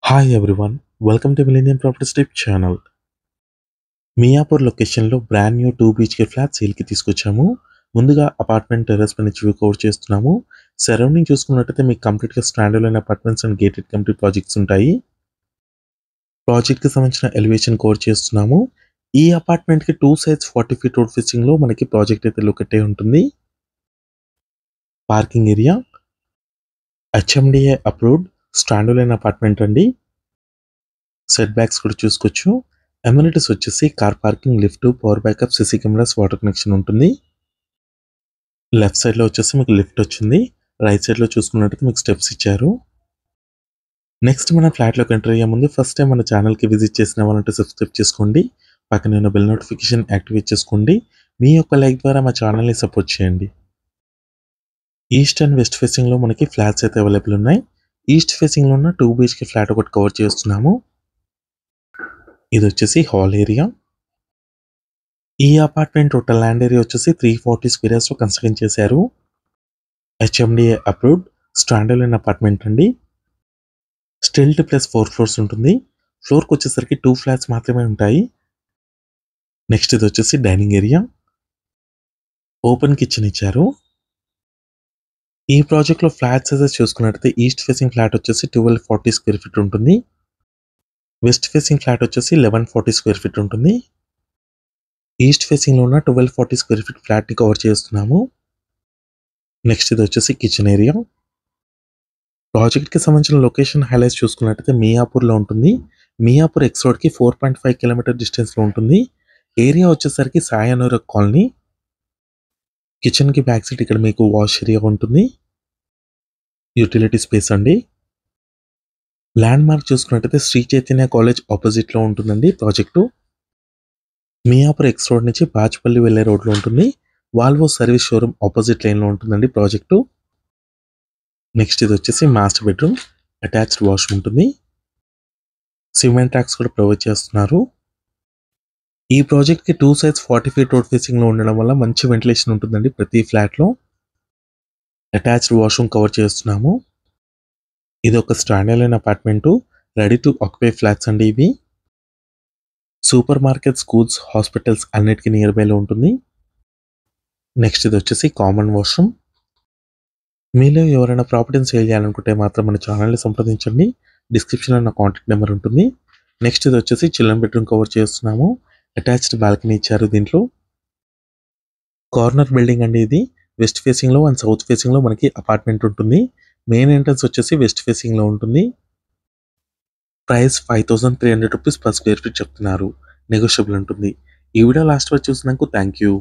Hi everyone, welcome to Millennium Properties Tip channel. Miyapur లొకేషన్లో brand new 2 BHK flat సేల్కి తీసుకొచ్చాము. ముందుగా అపార్ట్మెంట్ టెర్రస్ పై నుంచి వ్యూ కవర్ చేస్తున్నాము. సరౌండింగ్ చూసుకున్నట్టయితే మీకు కంప్లీట్గా stand alone apartments and gated community projects ఉంటాయి. ప్రాజెక్ట్కి సంబంధించిన ఎలివేషన్ కవర్ చేస్తున్నాము. ఈ అపార్ట్మెంట్కి 2 సైడ్స్ 40 ఫీట్ రోడ్ ఫేసింగ్లో మనకి ప్రాజెక్ట్ అయితే లొకేట్ అయి ఉంటుంది. Parking area HMDA approved stand alone apartment అండి. సెట్ బ్యాక్స్ కూడా చూసుకోవచ్చు. అమ్యూనిటీస్ వచ్చేసి car parking, lift, power backup, CC cameras, water connection ఉంటుంది. లెఫ్ట్ సైడ్లో వచ్చేసి మీకు లిఫ్ట్ వచ్చింది. రైట్ సైడ్లో చూసుకున్నట్టయితే మీకు స్టెప్స్ ఇచ్చారు. నెక్స్ట్ మన ఫ్లాట్లోకి ఎంటర్ అయ్యే ముందు ఫస్ట్ టైం మన ఛానల్కి విజిట్ చేసిన వాళ్ళంటే సబ్స్క్రైబ్ చేసుకోండి. పక్కన ఉన్న బెల్ నోటిఫికేషన్ యాక్టివేట్ చేసుకోండి. మీ యొక్క లైక్ ద్వారా మా ఛానల్ని సపోర్ట్ చేయండి. ఈస్ట్ అండ్ వెస్ట్ ఫేసింగ్లో మనకి ఫ్లాట్స్ అయితే అవైలబుల్ ఉన్నాయి. ఈస్ట్ ఫేసింగ్లో ఉన్న 2 BHK ఫ్లాట్ ఒకటి కవర్ చేస్తున్నాము. ఇది వచ్చేసి హాల్ ఏరియా. ఈ అపార్ట్మెంట్ టోటల్ ల్యాండ్ ఏరియా వచ్చేసి 340 స్క్వేర్ యార్డ్స్లో కన్స్ట్రక్షన్ చేశారు. HMDA approved stand alone apartment అండి. స్టిల్ట్ ప్లస్ 4 ఫ్లోర్స్ ఉంటుంది. ఫ్లోర్కి వచ్చేసరికి 2 ఫ్లాట్స్ మాత్రమే ఉంటాయి. నెక్స్ట్ ఇది వచ్చేసి డైనింగ్ ఏరియా. ఓపెన్ కిచెన్ ఇచ్చారు. ఈ ప్రాజెక్ట్లో ఫ్లాట్ సైజెస్ చూసుకున్నట్టయితే ఈస్ట్ ఫేసింగ్ ఫ్లాట్ వచ్చేసి 1240 స్క్వేర్ ఫీట్ ఉంటుంది. వెస్ట్ ఫేసింగ్ ఫ్లాట్ వచ్చేసి 1140 స్క్వేర్ ఫీట్ ఉంటుంది. ఈస్ట్ ఫేసింగ్లో ఉన్న 1240 స్క్వేర్ ఫీట్ ఫ్లాట్ని కవర్ చేస్తున్నాము. నెక్స్ట్ ఇది వచ్చేసి కిచెన్ ఏరియా. ప్రాజెక్ట్కి సంబంధించిన లొకేషన్ హైలైట్స్ చూసుకున్నట్టయితే మియాపూర్లో ఉంటుంది. మియాపూర్ ఎక్స్ రోడ్కి 4.5 కిలోమీటర్ డిస్టెన్స్లో ఉంటుంది. ఏరియా వచ్చేసరికి సాయి అనురాగ్ కాలనీ. కిచెన్కి బ్యాక్ సైడ్ ఇక్కడ మీకు వాష్ ఏరియా ఉంటుంది. యూటిలిటీ స్పేస్ అండి. ల్యాండ్ మార్క్ చూసుకున్నట్టయితే శ్రీ చైతన్య కాలేజ్ ఆపోజిట్లో ఉంటుందండి ప్రాజెక్టు. మియాపూర్ ఎక్స్ రోడ్ నుంచి బాచ్పల్లి వెళ్ళే రోడ్లో ఉంటుంది. వాల్వో సర్వీస్ షోరూమ్ ఆపోజిట్ లైన్లో ఉంటుందండి ప్రాజెక్టు. నెక్స్ట్ ఇది వచ్చేసి మాస్టర్ బెడ్రూమ్, అటాచ్డ్ వాష్రూమ్ ఉంటుంది. సిమెంట్ ట్రాక్స్ కూడా ప్రొవైడ్ చేస్తున్నారు. ఈ ప్రాజెక్ట్కి 2 సైడ్స్ 40 ఫీట్ రోడ్ ఫేసింగ్లో ఉండడం వల్ల మంచి వెంటిలేషన్ ఉంటుందండి ప్రతి ఫ్లాట్లో. అటాచ్డ్ వాష్రూమ్ కవర్ చేస్తున్నాము. ఇది ఒక stand alone apartment, ready to occupy flats అండి ఇవి. సూపర్ మార్కెట్, స్కూల్స్, హాస్పిటల్స్ అన్నిటికీ నియర్ బైలో ఉంటుంది. నెక్స్ట్ ఇది వచ్చేసి కామన్ వాష్రూమ్. మీలో ఎవరైనా ప్రాపర్టీని సేల్ చేయాలనుకుంటే మాత్రం మన ఛానల్ని సంప్రదించండి. డిస్క్రిప్షన్లో నా కాంటాక్ట్ నెంబర్ ఉంటుంది. నెక్స్ట్ ఇది వచ్చేసి చిల్డ్రన్ బెడ్రూమ్ కవర్ చేస్తున్నాము. అటాచ్డ్ బాల్కనీ ఇచ్చారు దీంట్లో. కార్నర్ బిల్డింగ్ అండి ఇది. వెస్ట్ ఫేసింగ్లో అండ్ సౌత్ ఫేసింగ్లో మనకి అపార్ట్మెంట్ ఉంటుంది. మెయిన్ ఎంట్రన్స్ వచ్చేసి వెస్ట్ ఫేసింగ్లో ఉంటుంది. Price 5300 rupees per square feet చెప్తున్నారు. నెగోషియబుల్ ఉంటుంది. ఈ వీడియో లాస్ట్ వరకు చూసినందుకు థ్యాంక్ యూ.